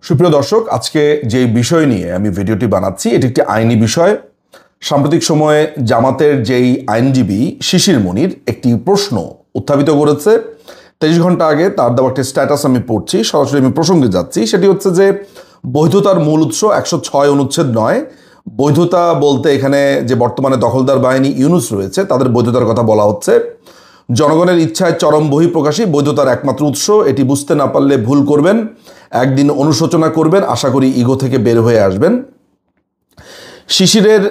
সুপ্রিয় দর্শক, আজকে যে বিষয় নিয়ে আমি ভিডিওটি বানাচ্ছি এটি একটি আইনি বিষয়। সাম্প্রতিক সময়ে জামাতের যেই আইনজীবী শিশির মনির একটি প্রশ্ন উত্থাপিত করেছে। 23 ঘন্টা আগে তার দেওয়া একটি স্ট্যাটাস আমি পড়ছি, সরাসরি আমি প্রসঙ্গে যাচ্ছি। সেটি হচ্ছে যে বৈধতার মূল উৎস 106 অনুচ্ছেদ নয়। বৈধতা বলতে এখানে যে বর্তমানে দখলদার বাহিনী ইউনুস রয়েছে তাদের বৈধতার কথা বলা হচ্ছে। জনগণের ইচ্ছায় চরম বহিঃপ্রকাশই বৈধতার একমাত্র উৎস। এটি বুঝতে না পারলে ভুল করবেন, একদিন অনুশোচনা করবেন, আশা করি ইগো থেকে বের হয়ে আসবেন। শিশিরের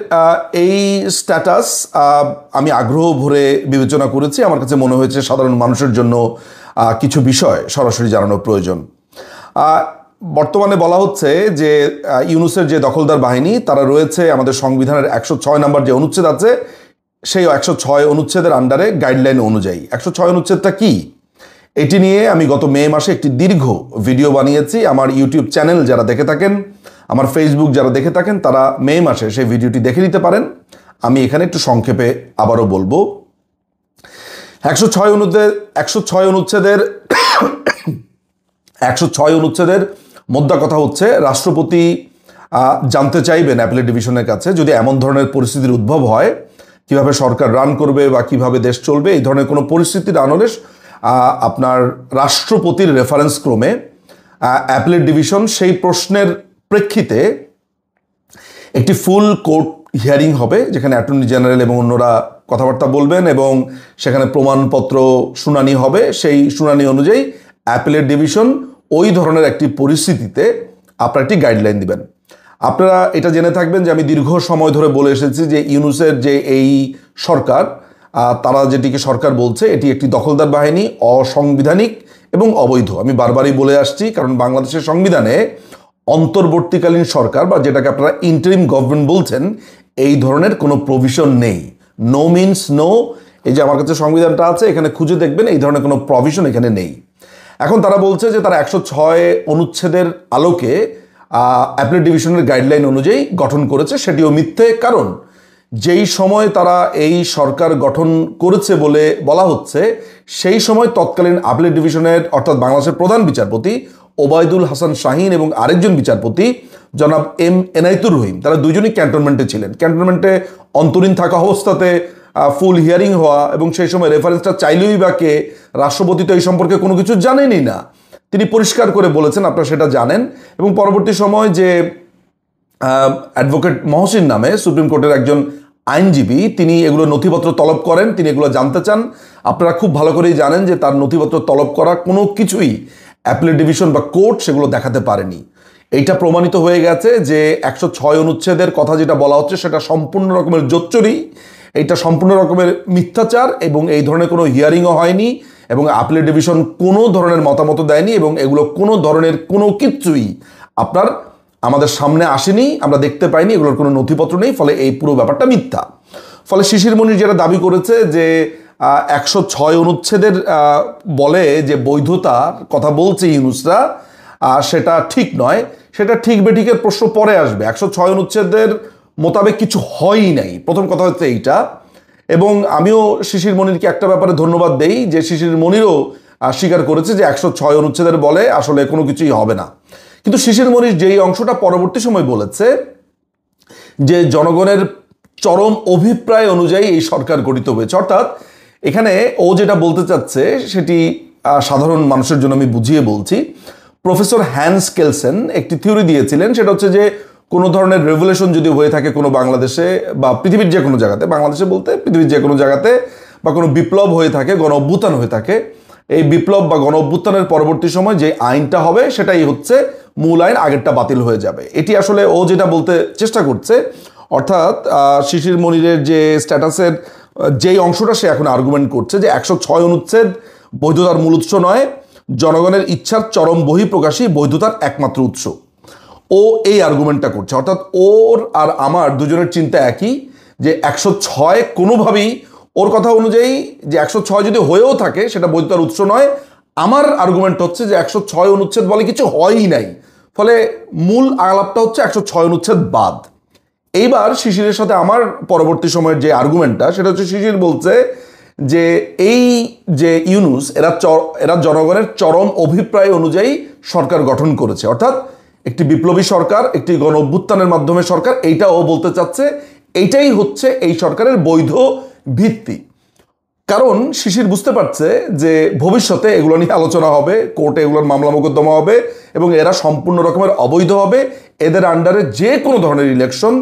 এই স্ট্যাটাস আমি আগ্রহ ভরে বিবেচনা করেছি। আমার কাছে মনে হয়েছে সাধারণ মানুষের জন্য কিছু বিষয় সরাসরি জানানো প্রয়োজন। বর্তমানে বলা হচ্ছে যে ইউনুসের যে দখলদার বাহিনী তারা রয়েছে আমাদের সংবিধানের 106 নম্বর যে অনুচ্ছেদ আছে সেই 106 অনুচ্ছেদের আন্ডারে গাইডলাইন অনুযায়ী। 106 অনুচ্ছেদটা কি, এটি নিয়ে আমি গত মে মাসে একটি দীর্ঘ ভিডিও বানিয়েছি। আমার ইউটিউব চ্যানেল যারা দেখে থাকেন, আমার ফেসবুক যারা দেখে থাকেন, তারা মে মাসে সেই ভিডিওটি দেখে নিতে পারেন। আমি এখানে একটু সংক্ষেপে আবারও বলবো। 106 অনুচ্ছেদের মোদ্দা কথা হচ্ছে, রাষ্ট্রপতি জানতে চাইবেন অ্যাপিলেট ডিভিশনের কাছে যদি এমন ধরনের পরিস্থিতির উদ্ভব হয়, কিভাবে সরকার রান করবে বা কিভাবে দেশ চলবে, এই ধরনের কোনো পরিস্থিতির আনলে আপনার রাষ্ট্রপতির রেফারেন্স ক্রমে অ্যাপিলেট ডিভিশন সেই প্রশ্নের প্রেক্ষিতে একটি ফুল কোর্ট হিয়ারিং হবে, যেখানে অ্যাটর্নি জেনারেল এবং অন্যরা কথাবার্তা বলবেন এবং সেখানে প্রমাণপত্র শুনানি হবে। সেই শুনানি অনুযায়ী অ্যাপিলেট ডিভিশন ওই ধরনের একটি পরিস্থিতিতে আপনারা একটি গাইডলাইন দিবেন। আপনারা এটা জেনে থাকবেন যে আমি দীর্ঘ সময় ধরে বলে এসেছি যে ইউনুসের যে এই সরকার, তারা যেটিকে সরকার বলছে, এটি একটি দখলদার বাহিনী, অসাংবিধানিক এবং অবৈধ। আমি বারবারই বলে আসছি, কারণ বাংলাদেশের সংবিধানে অন্তর্বর্তীকালীন সরকার বা যেটাকে আপনারা ইন্টারিম গভর্নমেন্ট বলছেন, এই ধরনের কোনো প্রভিশন নেই। No means no. এই যে আমার কাছে সংবিধানটা আছে, এখানে খুঁজে দেখবেন, এই ধরনের কোনো প্রভিশন এখানে নেই। এখন তারা বলছে যে তারা 106 অনুচ্ছেদের আলোকে অ্যাপিলেট ডিভিশনের গাইডলাইন অনুযায়ী গঠন করেছে, সেটিও মিথ্যে। কারণ যেই সময় তারা এই সরকার গঠন করেছে বলে বলা হচ্ছে, সেই সময় তৎকালীন অ্যাপিলেট ডিভিশনের অর্থাৎ বাংলাদেশের প্রধান বিচারপতি ওবায়দুল হাসান শাহিন এবং আরেকজন বিচারপতি জনাব এম এনায়েতুর রহিম, তারা দুজনই ক্যান্টনমেন্টে ছিলেন। ক্যান্টনমেন্টে অন্তরীণ থাকা অবস্থাতে ফুল হিয়ারিং হওয়া এবং সেই সময় রেফারেন্সটা চাইলেই বা কে, রাষ্ট্রপতি তো এই সম্পর্কে কোনো কিছু জানেনই না। তিনি পরিষ্কার করে বলেছেন, আপনারা সেটা জানেন। এবং পরবর্তী সময় যে অ্যাডভোকেট মহসিন নামে সুপ্রিম কোর্টের একজন আইনজীবী, তিনি এগুলো নথিপত্র তলব করেন, তিনি এগুলো জানতে চান। আপনারা খুব ভালো করেই জানেন যে তার নথিপত্র তলব করা কোনো কিছুই অ্যাপিলেট ডিভিশন বা কোর্ট সেগুলো দেখাতে পারেনি। এইটা প্রমাণিত হয়ে গেছে যে 106 অনুচ্ছেদের কথা যেটা বলা হচ্ছে সেটা সম্পূর্ণ রকমের জোচ্চুরি, এইটা সম্পূর্ণ রকমের মিথ্যাচার এবং এই ধরনের কোনো হিয়ারিংও হয়নি এবং অ্যাপিলেট ডিভিশন কোনো ধরনের মতামত দেয়নি এবং এগুলো কোনো ধরনের কোনো কিছুই আপনার আমাদের সামনে আসেনি, আমরা দেখতে পাইনি, এগুলোর কোনো নথিপত্র নেই। ফলে এই পুরো ব্যাপারটা মিথ্যা। ফলে শিশির মনির যেটা দাবি করেছে যে 106 অনুচ্ছেদের বলে যে বৈধতার কথা বলছে ইউনুসরা, সেটা ঠিক নয়। সেটা ঠিক বেঠিকের প্রশ্ন পরে আসবে। 106 অনুচ্ছেদের মোতাবেক কিছু হয়ই নাই, প্রথম কথা হচ্ছে এইটা। এবং আমিও শিশির মনিরকে একটা ব্যাপারে ধন্যবাদ দেই যে শিশির মনিরও স্বীকার করেছে যে 106 অনুচ্ছেদের বলে আসলে কোনো কিছুই হবে না। কিন্তু শিশির মনির যেই অংশটা পরবর্তী সময় বলেছে যে জনগণের চরম অভিপ্রায় অনুযায়ী এই সরকার গঠিত হয়েছে, অর্থাৎ এখানে ও যেটা বলতে চাচ্ছে সেটি সাধারণ মানুষের জন্য আমি বুঝিয়ে বলছি। প্রফেসর হ্যান্স কেলসেন একটি থিওরি দিয়েছিলেন, সেটা হচ্ছে যে কোনো ধরনের রেভলিউশন যদি হয়ে থাকে কোনো বাংলাদেশে বা পৃথিবীর যে কোনো জায়গাতে, বাংলাদেশে বলতে পৃথিবীর যে কোনো জায়গাতে, বা কোনো বিপ্লব হয়ে থাকে, গণ অভ্যুত্থান হয়ে থাকে, এই বিপ্লব বা গণ অভ্যুত্থানের পরবর্তী সময় যে আইনটা হবে সেটাই হচ্ছে মূল আইন, আগেরটা বাতিল হয়ে যাবে। এটি আসলে ও যেটা বলতে চেষ্টা করছে, অর্থাৎ শিশির মনিরের যে স্ট্যাটাসের যেই অংশটা সে এখন আর্গুমেন্ট করছে যে 106 অনুচ্ছেদ বৈধতার মূল উৎস নয়, জনগণের ইচ্ছার চরম বহিঃপ্রকাশই বৈধতার একমাত্র উৎস। ও এই আর্গুমেন্টটা করছে, অর্থাৎ ওর আর আমার দুজনের চিন্তা একই যে 106 কোনোভাবেই, ওর কথা অনুযায়ী যে 106 যদি হয়েও থাকে সেটা বৈধতার উৎস নয়। আমার আর্গুমেন্ট হচ্ছে যে 106 অনুচ্ছেদ বলে কিছু হয়ই নাই, ফলে মূল আলাপটা হচ্ছে 106 অনুচ্ছেদ বাদ। এইবার শিশিরের সাথে আমার পরবর্তী সময়ের যে আর্গুমেন্টটা সেটা হচ্ছে, শিশির বলছে যে এই যে ইউনুস এরা জনগণের চরম অভিপ্রায় অনুযায়ী সরকার গঠন করেছে, অর্থাৎ একটি বিপ্লবী সরকার, একটি গণ অভ্যুত্থানের মাধ্যমে সরকার, এইটাও বলতে চাচ্ছে এইটাই হচ্ছে এই সরকারের বৈধ ভিত্তি। কারণ শিশির বুঝতে পারছে যে ভবিষ্যতে এগুলো নিয়ে আলোচনা হবে, কোর্টে এগুলোর মামলা মোকদ্দমা হবে এবং এরা সম্পূর্ণ রকমের অবৈধ হবে। এদের আন্ডারে যে কোনো ধরনের ইলেকশন,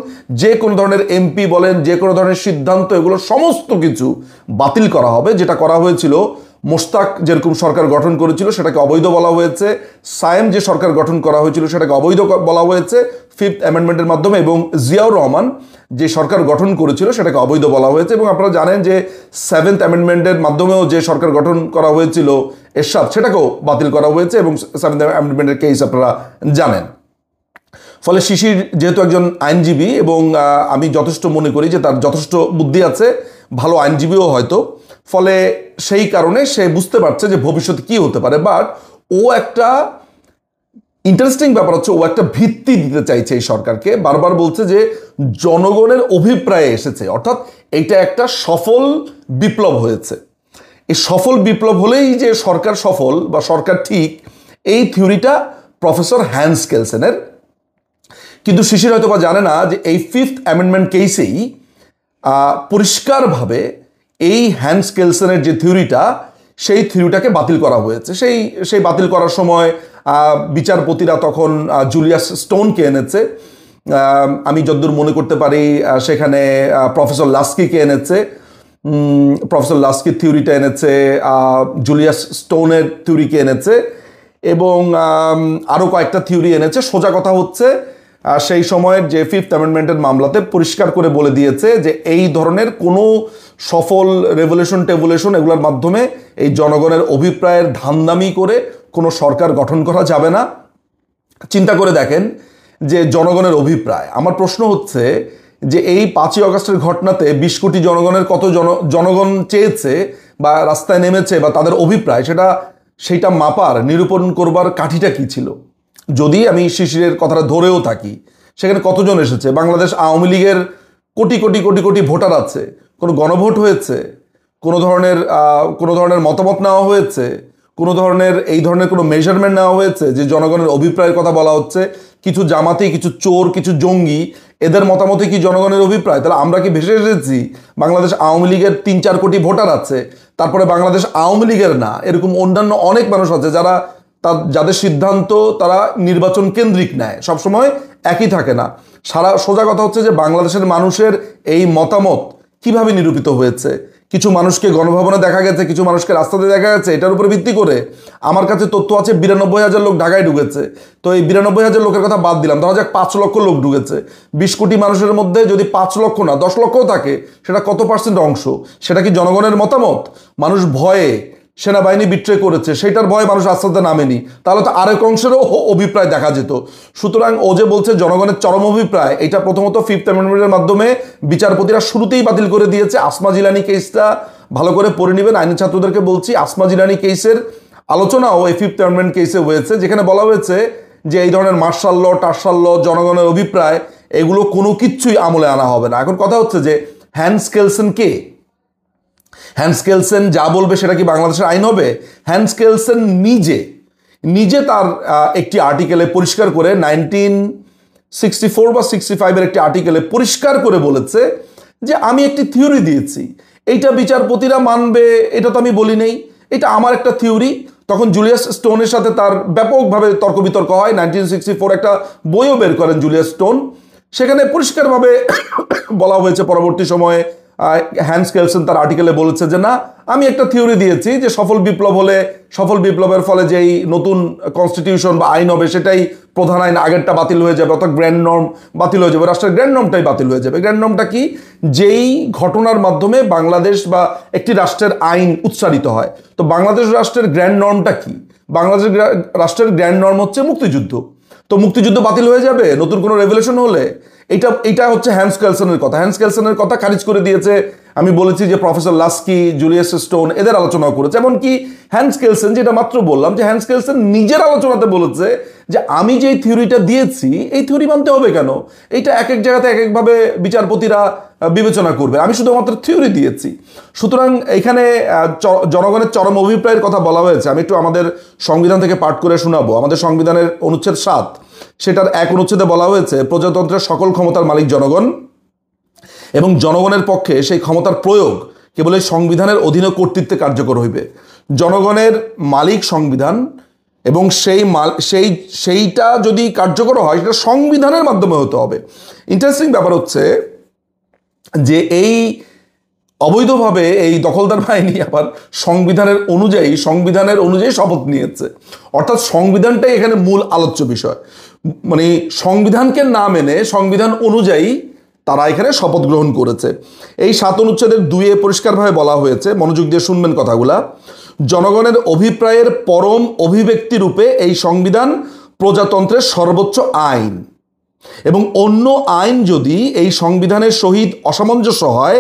যে কোনো ধরনের এমপি বলেন, যে কোনো ধরনের সিদ্ধান্ত, এগুলো সমস্ত কিছু বাতিল করা হবে। যেটা করা হয়েছিল, মোশতাক যেরকম সরকার গঠন করেছিল সেটাকে অবৈধ বলা হয়েছে, সায়েম যে সরকার গঠন করা হয়েছিল সেটাকে অবৈধ বলা হয়েছে 5th অ্যামেন্ডমেন্টের মাধ্যমে, এবং জিয়াউর রহমান যে সরকার গঠন করেছিল সেটাকে অবৈধ বলা হয়েছে। এবং আপনারা জানেন যে 7th অ্যামেন্ডমেন্টের মাধ্যমেও যে সরকার গঠন করা হয়েছিল এরশাদ, সেটাকেও বাতিল করা হয়েছে এবং 7th অ্যামেন্ডমেন্টের কেস আপনারা জানেন। ফলে শিশির যেহেতু একজন আইনজীবী এবং আমি যথেষ্ট মনে করি যে তার যথেষ্ট বুদ্ধি আছে, ভালো আইনজীবীও হয়তো, ফলে সেই কারণে সে বুঝতে পারছে যে ভবিষ্যতে কি হতে পারে। বাট ও একটা ইন্টারেস্টিং ব্যাপার হচ্ছে, ও একটা ভিত্তি দিতে চাইছে এই সরকারকে। বারবার বলছে যে জনগণের অভিপ্রায়ে এসেছে, অর্থাৎ এইটা একটা সফল বিপ্লব হয়েছে। এই সফল বিপ্লব হলেই যে সরকার সফল বা সরকার ঠিক, এই থিওরিটা প্রফেসর হ্যান্স কেলসেনের। কিন্তু শিশির হয়তো বা জানে না যে এই 5th অ্যামেন্ডমেন্ট কেসেই পরিষ্কারভাবে এই হ্যান্স কেলসেনের যে থিওরিটা, সেই থিওরিটাকে বাতিল করা হয়েছে। সেই বাতিল করার সময় বিচারপতিরা তখন জুলিয়াস স্টোনকে এনেছে, আমি যতদূর মনে করতে পারি সেখানে প্রফেসর লাস্কিকে এনেছে, প্রফেসর লাস্কির থিওরিটা এনেছে, জুলিয়াস স্টোনের থিওরিকে এনেছে এবং আরও কয়েকটা থিওরি এনেছে। সোজা কথা হচ্ছে সেই সময়ের যে 5th অ্যামেন্ডমেন্টের মামলাতে পরিষ্কার করে বলে দিয়েছে যে এই ধরনের কোনো সফল রেভলিউশন এগুলোর মাধ্যমে এই জনগণের অভিপ্রায়ের ধান্দামি করে কোনো সরকার গঠন করা যাবে না। চিন্তা করে দেখেন যে জনগণের অভিপ্রায়, আমার প্রশ্ন হচ্ছে যে এই 5ই আগস্টের ঘটনাতে 20 কোটি জনগণের কত জনগণ চেয়েছে বা রাস্তায় নেমেছে বা তাদের অভিপ্রায়, সেইটা মাপার, নিরূপণ করবার কাঠিটা কি ছিল? যদি আমি শিশিরের কথাটা ধরেও থাকি, সেখানে কতজন এসেছে? বাংলাদেশ আওয়ামী লীগের কোটি কোটি কোটি কোটি ভোটার আছে, কোনো গণভোট হয়েছে? কোনো ধরনের মতামত নেওয়া হয়েছে? কোনো ধরনের এই ধরনের কোনো মেজারমেন্ট নেওয়া হয়েছে যে জনগণের অভিপ্রায়ের কথা বলা হচ্ছে? কিছু জামাতি, কিছু চোর, কিছু জঙ্গি, এদের মতামতে কি জনগণের অভিপ্রায়? তাহলে আমরা কি ভেসে এসেছি? বাংলাদেশ আওয়ামী লীগের 3-4 কোটি ভোটার আছে, তারপরে বাংলাদেশ আওয়ামী লীগের না, এরকম অন্যান্য অনেক মানুষ আছে যাদের সিদ্ধান্ত তারা নির্বাচন কেন্দ্রিক নেয়, সবসময় একই থাকে না। সোজা কথা হচ্ছে যে বাংলাদেশের মানুষের এই মতামত কিভাবে নিরূপিত হয়েছে? কিছু মানুষকে গণভবনে দেখা গেছে, কিছু মানুষকে রাস্তাতে দেখা গেছে। এটার উপরে ভিত্তি করে আমার কাছে তথ্য আছে 92,000 লোক ঢাকায় ঢুকেছে। তো এই 92,000 লোকের কথা বাদ দিলাম, ধরা যাক 5 লক্ষ লোক ঢুকেছে। 20 কোটি মানুষের মধ্যে যদি 5 লক্ষ না 10 লক্ষও থাকে, সেটা কত % অংশ? সেটা কি জনগণের মতামত? মানুষ ভয়ে সেনাবাহিনী বিট্রে করেছে, সেটার ভয়ে মানুষ রাস্তাতে নামেনি, তাহলে তো আরেক অংশেরও অভিপ্রায় দেখা যেত। সুতরাং ও যে বলছে জনগণের চরম অভিপ্রায়, এটা প্রথমত 5th অ্যামেন্ডমেন্টের মাধ্যমে বিচারপতিরা শুরুতেই বাতিল করে দিয়েছে। আসমা জিলানি কেসটা ভালো করে পড়ে নেবেন, আইনের ছাত্রদেরকে বলছি। আসমা জিলানি কেসের আলোচনাও এই 5th অ্যামেন্ডমেন্ট কেসে হয়েছে, যেখানে বলা হয়েছে যে এই ধরনের মার্শাল ল, টার্শাল ল, জনগণের অভিপ্রায়, এগুলো কোনো কিছুই আমলে আনা হবে না। এখন কথা হচ্ছে যে হ্যান্স কেলসেন কে? হ্যান্স কেলসেন যা বলবে সেটা কি বাংলাদেশের আইন হবে? হ্যান্স কেলসেন নিজে তার একটি আর্টিকেলে পরিষ্কার করে 1964 বা 65-এর একটি আর্টিকেলে পরিষ্কার করে বলেছে যে আমি একটি থিওরি দিয়েছি, এইটা বিচারপতিরা মানবে এটা তো আমি বলি নেই, এটা আমার একটা থিওরি। তখন জুলিয়াস স্টোনের সাথে তার ব্যাপকভাবে তর্ক বিতর্ক হয়। 1964 একটা বইও বের করেন জুলিয়াস স্টোন, সেখানে পরিষ্কারভাবে বলা হয়েছে পরবর্তী সময়ে হ্যান্স কেলসেন তার আর্টিকেলে বলেছে যে না, আমি একটা থিওরি দিয়েছি যে সফল বিপ্লব হলে, সফল বিপ্লবের ফলে যেই নতুন কনস্টিটিউশন বা আইন হবে সেটাই প্রধান আইন, আগেরটা বাতিল হয়ে যাবে, অর্থাৎ গ্র্যান্ড নর্ম বাতিল হয়ে যাবে, রাষ্ট্রের গ্র্যান্ড নর্মটাই বাতিল হয়ে যাবে। গ্র্যান্ড নর্মটা কি? যেই ঘটনার মাধ্যমে বাংলাদেশ বা একটি রাষ্ট্রের আইন উচ্চারিত হয়। তো বাংলাদেশ রাষ্ট্রের গ্র্যান্ড নর্মটা কি? বাংলাদেশ রাষ্ট্রের গ্র্যান্ড নর্ম হচ্ছে মুক্তিযুদ্ধ। তো মুক্তিযুদ্ধ বাতিল হয়ে যাবে নতুন কোনো রেভলিউশন হলে? এটা হচ্ছে হ্যান্স কেলসেনের কথা। হ্যান্স কেলসেনের কথা খারিজ করে দিয়েছে, আমি বলেছি যে প্রফেসর লাস্কি, জুলিয়াস স্টোন এদের আলোচনাও করেছে। এমনকি হ্যান্স কেলসেন, যেটা মাত্র বললাম, যে হ্যান্স কেলসেন নিজের আলোচনাতে বলেছে যে আমি যেই থিওরিটা দিয়েছি এই থিওরি মানতে হবে কেন? এইটা এক এক জায়গাতে এক একভাবে বিচারপতিরা বিবেচনা করবে। আমি শুধুমাত্র থিওরি দিয়েছি। সুতরাং এখানে জনগণের চরম অভিপ্রায়ের কথা বলা হয়েছে। আমি একটু আমাদের সংবিধান থেকে পাঠ করে শোনাবো। আমাদের সংবিধানের অনুচ্ছেদ 7, সেটার 1 অনুচ্ছেদে বলা হয়েছে, প্রজাতন্ত্রের সকল ক্ষমতার মালিক জনগণ এবং জনগণের পক্ষে সেই ক্ষমতার প্রয়োগ কেবল এই সংবিধানের অধীনে কর্তৃত্বে কার্যকর হইবে। জনগণের মালিক সংবিধান, এবং সেইটা যদি কার্যকর হয় সেটা সংবিধানের মাধ্যমে হতে হবে। ইন্টারেস্টিং ব্যাপার হচ্ছে যে এই অবৈধভাবে এই দখলদার বাহিনী আবার সংবিধানের অনুযায়ী শপথ নিয়েছে। অর্থাৎ সংবিধানটাই এখানে মূল আলোচ্য বিষয়। মানে সংবিধানকে না মেনে সংবিধান অনুযায়ী তারা এখানে শপথ গ্রহণ করেছে। এই 7 অনুচ্ছেদের 2 পরিষ্কারভাবে বলা হয়েছে, মনোযোগ দিয়ে শুনবেন কথাগুলা, জনগণের অভিপ্রায়ের পরম অভিব্যক্তি রূপে এই সংবিধান প্রজাতন্ত্রের সর্বোচ্চ আইন, এবং অন্য আইন যদি এই সংবিধানের সহিত অসামঞ্জস্য হয়,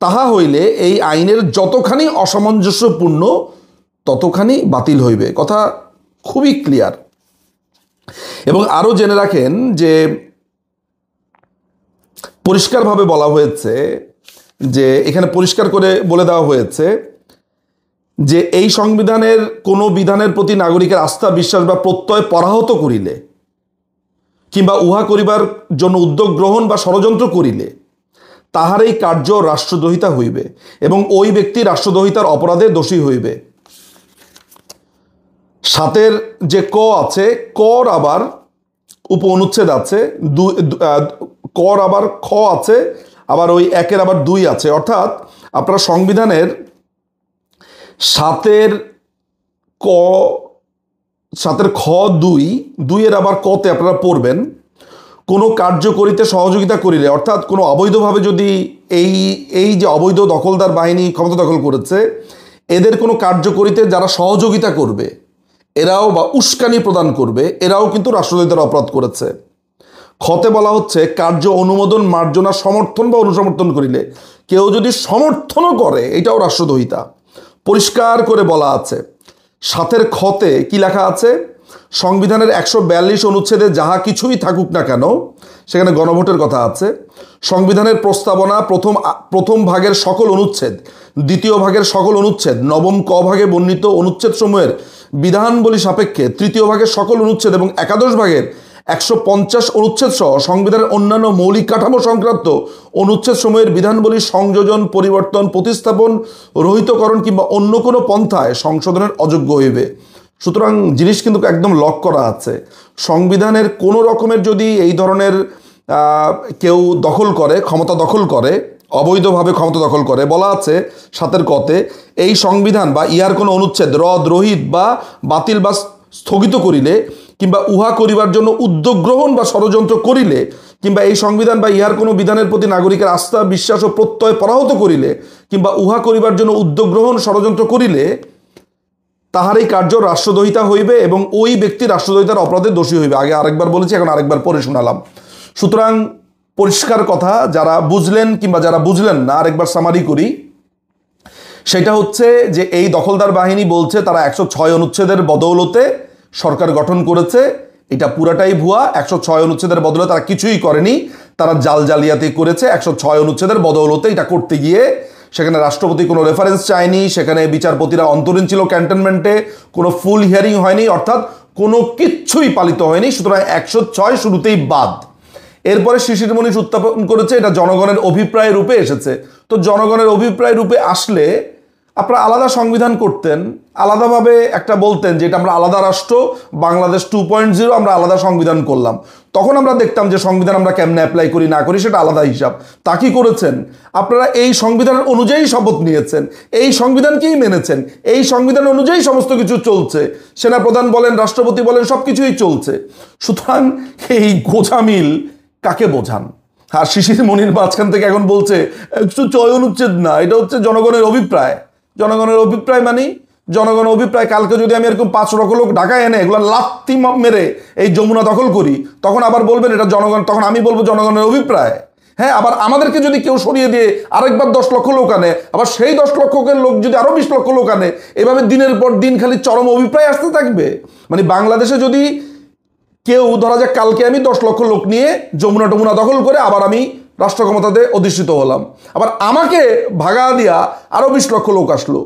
তাহা হইলে এই আইনের যতখানি অসামঞ্জস্যপূর্ণ ততখানি বাতিল হইবে। কথা খুবই ক্লিয়ার। এবং আরো জেনে রাখেন যে পরিষ্কারভাবে বলা হয়েছে, যে এখানে পরিষ্কার করে বলে দেওয়া হয়েছে যে এই সংবিধানের কোনো বিধানের প্রতি নাগরিকের আস্থা, বিশ্বাস বা প্রত্যয় পরাহত করিলে কিংবা উহা করিবার জন্য উদ্যোগ গ্রহণ বা ষড়যন্ত্র করিলে তাহার এই কার্য রাষ্ট্রদ্রোহিতা হইবে এবং ওই ব্যক্তি রাষ্ট্রদ্রোহিতার অপরাধে দোষী হইবে। 7 যে ক আছে, কর আবার উপ অনুচ্ছেদ আছে, কর আবার খ আছে, আবার ওই 1 আবার 2 আছে। অর্থাৎ আপনারা সংবিধানের 7 খ 2 আবার কতে আপনারা পড়বেন, কোনো কার্য করিতে সহযোগিতা করিলে, অর্থাৎ কোনো অবৈধভাবে যদি এই যে অবৈধ দখলদার বাহিনী ক্ষমতা দখল করেছে, এদের কোনো কার্য করিতে যারা সহযোগিতা করবে, এরাও বা উস্কানি প্রদান করবে, এরাও কিন্তু রাষ্ট্রদ্রোহিতার অপরাধ করেছে। খতে বলা হচ্ছে কার্য অনুমোদন, মার্জনা, সমর্থন বা অনুসমর্থন করিলে, কেউ যদি সমর্থনও করে এটাও রাষ্ট্রদ্রোহিতা। পরিষ্কার করে বলা আছে 7 খতে কি লেখা আছে, সংবিধানের 142 অনুচ্ছেদে যাহা কিছুই থাকুক না কেন, সেখানে গণভোটের কথা আছে, সংবিধানের প্রস্তাবনা প্রথম ভাগের সকল অনুচ্ছেদ, দ্বিতীয় ভাগের সকল অনুচ্ছেদ, নবম ক ভাগে বর্ণিত অনুচ্ছেদ সমূহের বিধানবলী সাপেক্ষে তৃতীয় ভাগের সকল অনুচ্ছেদ এবং একাদশ ভাগের 150 অনুচ্ছেদ সহ সংবিধানের অন্যান্য মৌলিক কাঠামো সংক্রান্ত অনুচ্ছেদ সমূহের বিধানবলী সংযোজন, পরিবর্তন, প্রতিস্থাপন, রহিতকরণ কিংবা অন্য কোনো পন্থায় সংশোধনের অযোগ্য হইবে। সুতরাং জিনিস কিন্তু একদম লক করা আছে। সংবিধানের কোনো রকমের যদি এই ধরনের কেউ দখল করে, ক্ষমতা দখল করে, অবৈধভাবে ক্ষমতা দখল করে, বলা আছে 7 কতে, এই সংবিধান বা ইহার কোনো অনুচ্ছেদ রদ, রহিত বা বাতিল বা স্থগিত করিলে কিংবা উহা করিবার জন্য উদ্যোগ গ্রহণ বা ষড়যন্ত্র করিলে কিংবা এই সংবিধান বা ইহার কোনো বিধানের প্রতি নাগরিকের আস্থা, বিশ্বাস ও প্রত্যয় পরাহত করিলে কিংবা উহা করিবার জন্য উদ্যোগ গ্রহণ, ষড়যন্ত্র করিলে তাহার এই কার্য রাষ্ট্রদ্রোহিতা হইবে এবং ওই ব্যক্তি রাষ্ট্রদ্রোহিতার অপরাধে দোষী হইবে। আগে আরেকবার বলেছি, এখন আরেকবার পড়ে শোনালাম। সুতরাং পরিষ্কার কথা, যারা বুঝলেন কিংবা যারা বুঝলেন না, আরেকবার সামারি করি। সেটা হচ্ছে যে এই দখলদার বাহিনী বলছে তারা 106 অনুচ্ছেদের বদৌলতে সরকার গঠন করেছে। এটা পুরাটাই ভুয়া। 106 অনুচ্ছেদের বদলে তারা কিছুই করেনি, তারা জালিয়াতি করেছে। 106 অনুচ্ছেদের বদৌলতে এটা করতে গিয়ে সেখানে রাষ্ট্রপতি কোনো রেফারেন্স চায়নি, সেখানে বিচারপতিরা অন্তরীণ ছিল ক্যান্টনমেন্টে, কোনো ফুল হিয়ারিং হয়নি, অর্থাৎ কোনো কিচ্ছুই পালিত হয়নি। সুতরাং 106 শুরুতেই বাদ। এরপরে শিশির মনীষ উত্থাপন করেছে এটা জনগণের অভিপ্রায় রূপে এসেছে। তো জনগণের অভিপ্রায় রূপে আসলে আপনারা আলাদা সংবিধান করতেন, আলাদাভাবে একটা বলতেন যে এটা আমরা আলাদা রাষ্ট্র, বাংলাদেশ 2.0, আমরা আলাদা সংবিধান করলাম। তখন আমরা দেখতাম যে সংবিধান আমরা কেমনে অ্যাপ্লাই করি না করি সেটা আলাদা হিসাব। তা কি করেছেন আপনারা? এই সংবিধানের অনুযায়ী শপথ নিয়েছেন, এই সংবিধানকেই মেনেছেন, এই সংবিধান অনুযায়ী সমস্ত কিছু চলছে। সেনাপ্রধান বলেন, রাষ্ট্রপতি বলেন, সব কিছুই চলছে। সুতরাং এই গোঝামিল কাকে বোঝান? আর শিশির মনির মাঝখান থেকে এখন বলছে 106 অনুচ্ছেদ না, এটা হচ্ছে জনগণের অভিপ্রায়। জনগণের অভিপ্রায় মানে জনগণের অভিপ্রায়। কালকে যদি আমি এরকম 5 লক্ষ লোক ঢাকায় এনে এগুলো লাত্তি মেরে এই যমুনা দখল করি, তখন আবার বলবেন এটা জনগণ, তখন আমি বলবো জনগণের অভিপ্রায়। হ্যাঁ, আবার আমাদেরকে যদি কেউ সরিয়ে দিয়ে আরেকবার 10 লক্ষ লোক আনে, আবার সেই 10 লক্ষের লোক যদি আরো 20 লক্ষ লোক আনে, এভাবে দিনের পর দিন খালি চরম অভিপ্রায় আসতে থাকবে। মানে বাংলাদেশে যদি কেউ ধরা যাক কালকে আমি 10 লক্ষ লোক নিয়ে যমুনা টমুনা দখল করে আবার আমি রাষ্ট্র ক্ষমতাতে অধিষ্ঠিত হলাম, আবার আমাকে ভাগা দিয়া আরো 20 লক্ষ লোক আসলো,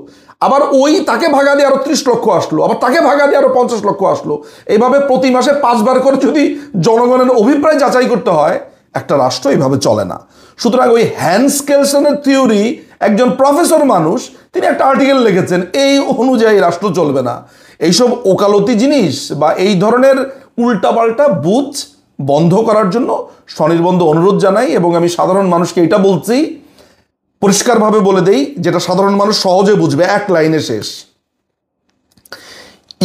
আবার ওই তাকে ভাগা দিয়ে আরো 30 লক্ষ আসলো, আবার তাকে ভাগা দিয়ে আরো 50 লক্ষ আসলো। এইভাবে প্রতি মাসে 5 বার করে যদি জনগণের অভিপ্রায় যাচাই করতে হয়, একটা রাষ্ট্র এইভাবে চলে না। সুতরাং ওই হ্যান্স কেলসনের থিওরি, একজন প্রফেসর মানুষ, তিনি একটা আর্টিকেল লিখেছেন, এই অনুযায়ী রাষ্ট্র চলবে না। এইসব ওকালতি জিনিস বা এই ধরনের উল্টাপাল্টা বুঝ বন্ধ করার জন্য স্বনির্বন্ধ অনুরোধ জানাই। এবং আমি সাধারণ মানুষকে এটা বলছি, পরিষ্কারভাবে বলে দেই, যেটা সাধারণ মানুষ সহজে বুঝবে, এক লাইনে শেষ।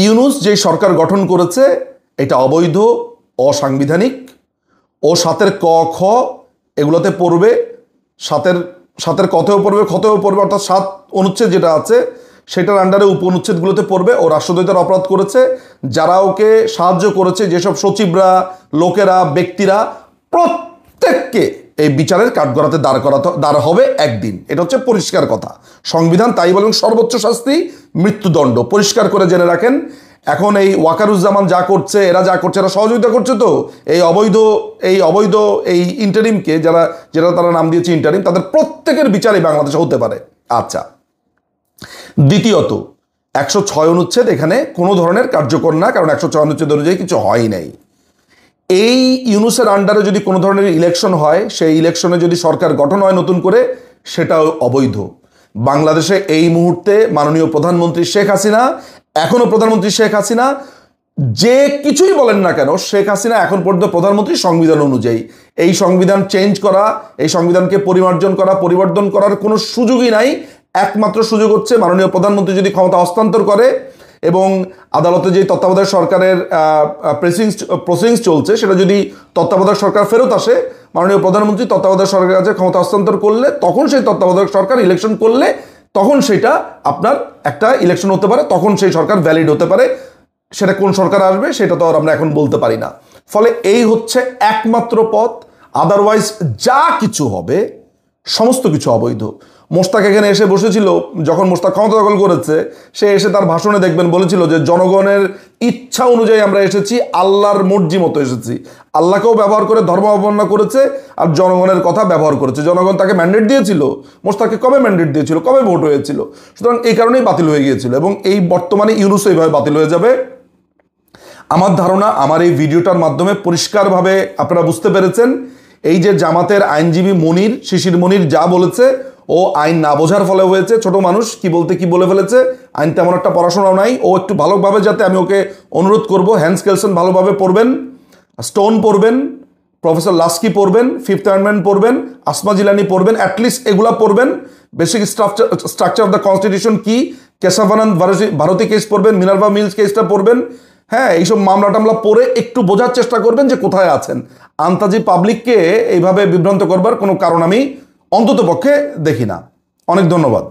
ইউনূস যে সরকার গঠন করেছে এটা অবৈধ, অসাংবিধানিক, ও 7-এর ক খ এগুলোতে পড়বে, 7-এর কতেও পড়বে, খতেও পড়বে, অর্থাৎ 7 অনুচ্ছেদ যেটা আছে সেটার আন্ডারে উপ অনুচ্ছেদগুলোতে পড়বে। ও রাষ্ট্রদ্রোহিতার অপরাধ করেছে, যারা ওকে সাহায্য করেছে, যেসব সচিবরা, লোকেরা, ব্যক্তিরা, প্রত্যেককে এই বিচারের কাঠগড়াতে দাঁড় হবে একদিন। এটা হচ্ছে পরিষ্কার কথা, সংবিধান তাই বলেন সর্বোচ্চ শাস্তি মৃত্যুদণ্ড। পরিষ্কার করে জেনে রাখেন। এখন এই ওয়াকারুজ্জামান যা করছে, এরা যা করছে, এরা সহযোগিতা করছে তো এই অবৈধ এই ইন্টারিমকে, যেটা তারা নাম দিয়েছে ইন্টারিম, তাদের প্রত্যেকের বিচারই বাংলাদেশে হতে পারে। আচ্ছা, দ্বিতীয়ত 106 অনুচ্ছেদ এখানে কোনো ধরনের কার্যকর না, কারণ 106 অনুচ্ছেদ অনুযায়ী কিছু হয় নাই। এই ইউনূসের আন্ডারে যদি কোনো ধরনের ইলেকশন হয়, সেই ইলেকশনে যদি সরকার গঠন হয় নতুন করে, সেটাও অবৈধ। বাংলাদেশে এই মুহূর্তে মাননীয় প্রধানমন্ত্রী শেখ হাসিনা, এখনো প্রধানমন্ত্রী শেখ হাসিনা, যে কিছুই বলেন না কেন, শেখ হাসিনা এখন পর্যন্ত প্রধানমন্ত্রী সংবিধান অনুযায়ী। এই সংবিধান চেঞ্জ করা, এই সংবিধানকে পরিমার্জন করা, পরিবর্তন করার কোনো সুযোগই নাই। একমাত্র সুযোগ হচ্ছে মাননীয় প্রধানমন্ত্রী যদি ক্ষমতা হস্তান্তর করে এবং আদালতে যে তত্ত্বাবধায়ক সরকারের প্রসিডিংস চলছে, সেটা যদি তত্ত্বাবধায়ক সরকার ফেরত আসে, মাননীয় প্রধানমন্ত্রী তত্ত্বাবধায়ক সরকারের কাছে ক্ষমতা হস্তান্তর করলে, তখন সেই তত্ত্বাবধায়ক সরকার ইলেকশন করলে, তখন সেটা আপনার একটা ইলেকশন হতে পারে, তখন সেই সরকার ভ্যালিড হতে পারে। সেটা কোন সরকার আসবে সেটা তো আর আমরা এখন বলতে পারি না। ফলে এই হচ্ছে একমাত্র পথ, আদারওয়াইজ যা কিছু হবে সমস্ত কিছু অবৈধ। মোশতাক এখানে এসে বসেছিল, যখন মোশতাক ক্ষমতা দখল করেছে, সে এসে তার ভাষণে দেখবেন বলেছিল যে জনগণের ইচ্ছা অনুযায়ী আমরা এসেছি, আল্লাহর মর্জি মতো এসেছি। আল্লাহকেও ব্যবহার করে ধর্ম অবমাননা করেছে, আর জনগণের কথা ব্যবহার করেছে। জনগণ তাকে ম্যান্ডেট দিয়েছিল, মোশতাককে কবে ম্যান্ডেট দিয়েছিল, কবে ভোট হয়েছিল? সুতরাং এই কারণেই বাতিল হয়ে গিয়েছিল, এবং এই বর্তমানে ইউনূস এইভাবে বাতিল হয়ে যাবে। আমার ধারণা আমার এই ভিডিওটার মাধ্যমে পরিষ্কারভাবে আপনারা বুঝতে পেরেছেন, এই যে জামাতের আইনজীবী মনির, শিশির মনির যা বলেছে, ও আইন না বোঝার ফলে হয়েছে। ছোট মানুষ কি বলতে কি বলে ফেলেছে, আইন তেমন একটা পড়াশোনাও নাই। ও একটু ভালোভাবে, যাতে আমি ওকে অনুরোধ করব, হ্যান্স কেলসন ভালোভাবে পড়বেন, স্টোন পড়বেন, প্রফেসর লাস্কি পড়বেন, ফিফথ অ্যামেন্ডমেন্ট পড়বেন, আসমা জিলানি পড়বেন, অ্যাটলিস্ট এগুলা পড়বেন। Basic structure of the constitution কি, কেশবানন্দ ভারতী কেস পড়বেন, মিনার্ভা মিলস কেসটা পড়বেন। হ্যাঁ, এইসব মামলা টামলা পড়ে একটু বোঝার চেষ্টা করবেন যে কোথায় আছেন। আন্তাজি পাবলিককে এইভাবে বিভ্রান্ত করবার কোনো কারণ আমি অন্তত পক্ষে দেখি না। অনেক ধন্যবাদ।